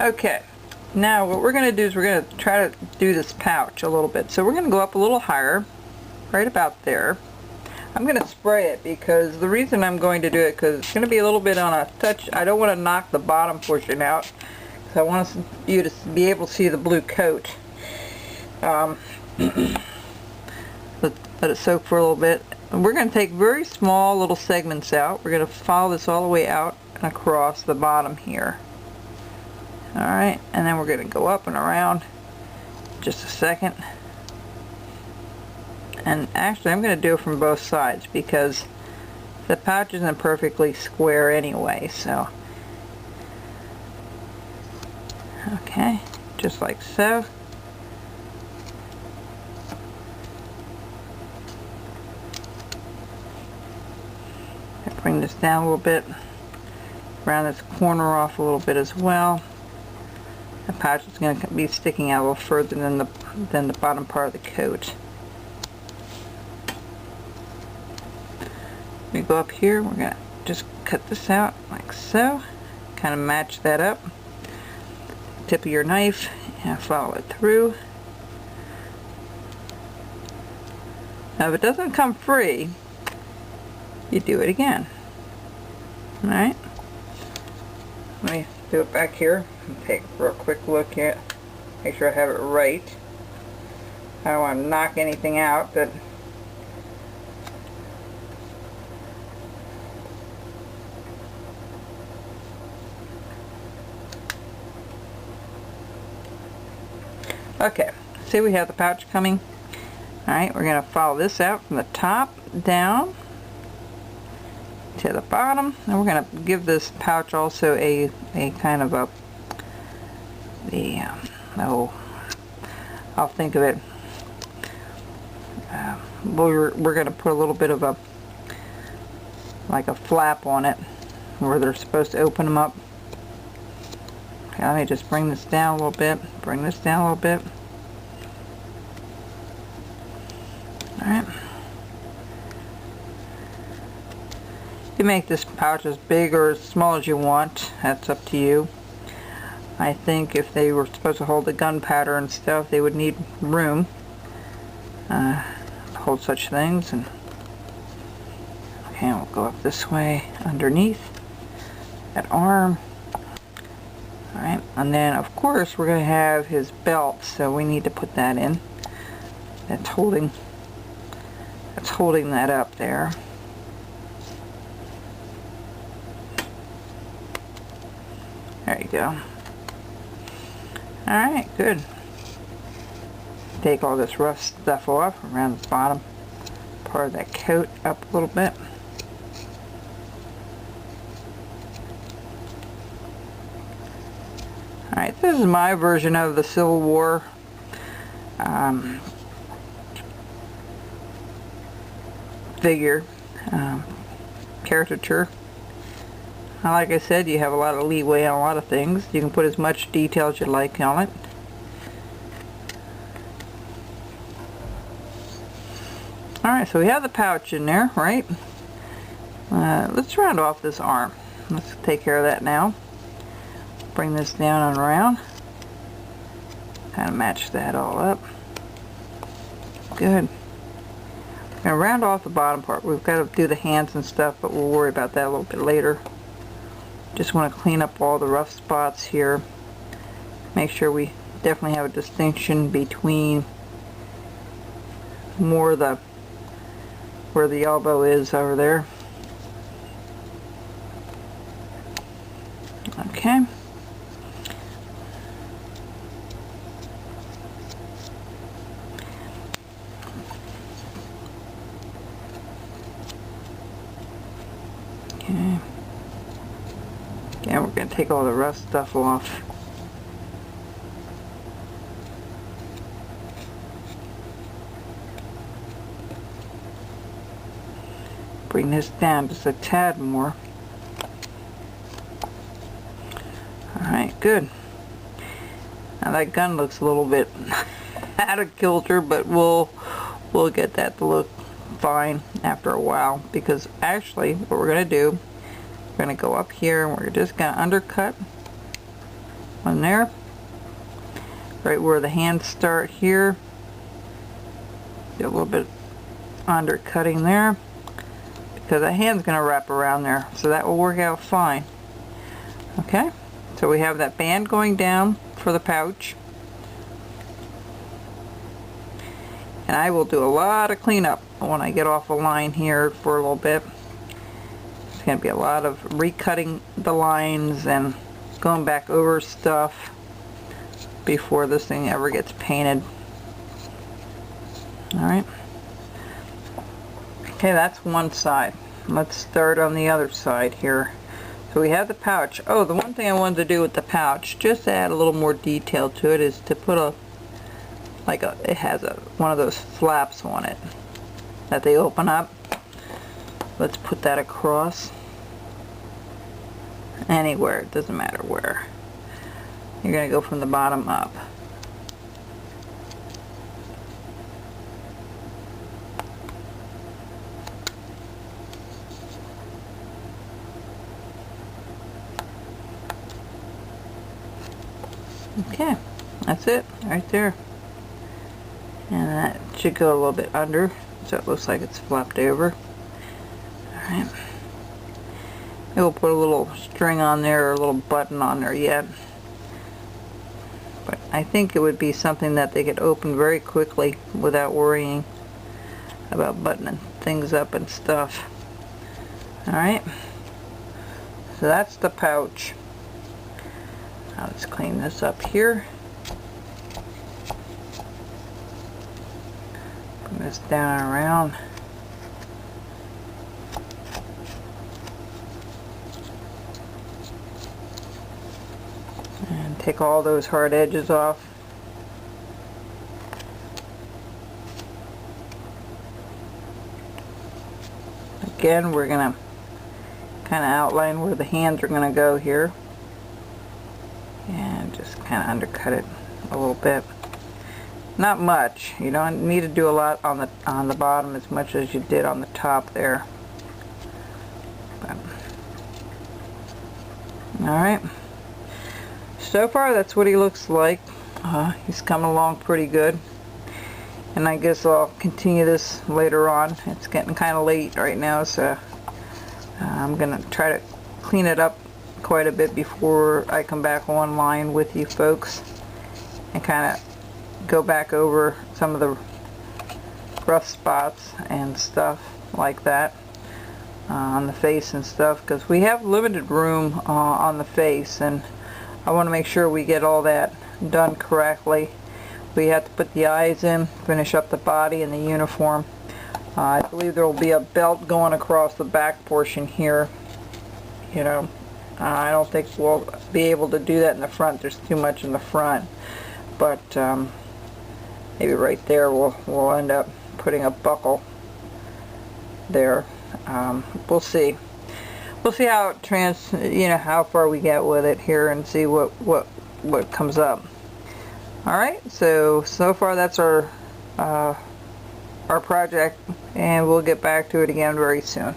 Okay, now what we're going to do is we're going to try to do this pouch a little bit. So we're going to go up a little higher, right about there. I'm going to spray it because the reason I'm going to do it, because it's going to be a little bit on a touch. I don't want to knock the bottom portion out, so I want you to be able to see the blue coat. Let it soak for a little bit. And we're going to take very small little segments out. We're going to follow this all the way out and across the bottom here. Alright, and then we're going to go up and around just a second. And actually I'm going to do it from both sides because the pouch isn't perfectly square anyway, so okay, just like so. I bring this down a little bit, round this corner off a little bit as well. The pouch is going to be sticking out a little further than the bottom part of the coat. We go up here, we're going to just cut this out like so, kind of match that up. Tip of your knife and follow it through. Now if it doesn't come free, you do it again. Alright, let me do it back here and take a real quick look at it. Make sure I have it right. I don't want to knock anything out, but okay, see we have the pouch coming. Alright, we're going to follow this out from the top down to the bottom, and we're going to give this pouch also a kind of a I'll think of it. We're going to put a little bit of a like a flap on it where they're supposed to open them up. Okay, let me just bring this down a little bit. Bring this down a little bit. Alright. You make this pouch as big or as small as you want. That's up to you. I think if they were supposed to hold the gunpowder and stuff, they would need room to hold such things. And okay, we'll go up this way underneath that arm. Alright, and then of course we're going to have his belt, so we need to put that in. That's holding that up there. There you go. Alright, good. Take all this rough stuff off around the bottom part of that coat up a little bit. Alright, this is my version of the Civil War figure caricature. Like I said, you have a lot of leeway on a lot of things. You can put as much detail as you like on it. Alright, so we have the pouch in there, right? Let's round off this arm. Let's take care of that now. Bring this down and around. Kind of match that all up. Good. We're going to round off the bottom part. We've got to do the hands and stuff, but we'll worry about that a little bit later. Just want to clean up all the rough spots here. Make sure we definitely have a distinction between more where the elbow is over there. Okay. Okay. Yeah, we're going to take all the rough stuff off. Bring this down just a tad more. Alright, good. Now that gun looks a little bit out of kilter, but we'll get that to look fine after a while, because actually what we're going to do, we're going to go up here and we're just going to undercut on there, right where the hands start here. Get a little bit undercutting there, because the hand's going to wrap around there, so that will work out fine. Okay, so we have that band going down for the pouch, and I will do a lot of cleanup when I get off a line here for a little bit. It's going to be a lot of recutting the lines and going back over stuff before this thing ever gets painted. Alright. Okay, that's one side. Let's start on the other side here. So we have the pouch. Oh, the one thing I wanted to do with the pouch, just to add a little more detail to it, is to put it has one of those flaps on it that they open up. Let's put that across. Anywhere, it doesn't matter where. You're going to go from the bottom up. Okay, that's it right there. And that should go a little bit under, so it looks like it's flopped over. Alright. Maybe we'll put a little string on there, or a little button on there yet. But I think it would be something that they could open very quickly without worrying about buttoning things up and stuff. Alright. So that's the pouch. Now let's clean this up here. Bring this down and around. And take all those hard edges off. Again, we're going to kind of outline where the hands are going to go here. And just kind of undercut it a little bit. Not much. You don't need to do a lot on the bottom as much as you did on the top there. Alright. So far that's what he looks like. He's coming along pretty good. And I guess I'll continue this later on. It's getting kind of late right now, so I'm going to try to clean it up quite a bit before I come back online with you folks and kind of go back over some of the rough spots and stuff like that on the face and stuff, because we have limited room on the face, and I want to make sure we get all that done correctly. We have to put the eyes in, finish up the body and the uniform. I believe there will be a belt going across the back portion here. You know, I don't think we'll be able to do that in the front. There's too much in the front. But maybe right there we'll end up putting a buckle there. We'll see. We'll see how it how far we get with it here, and see what comes up. All right. So far that's our project, and we'll get back to it again very soon.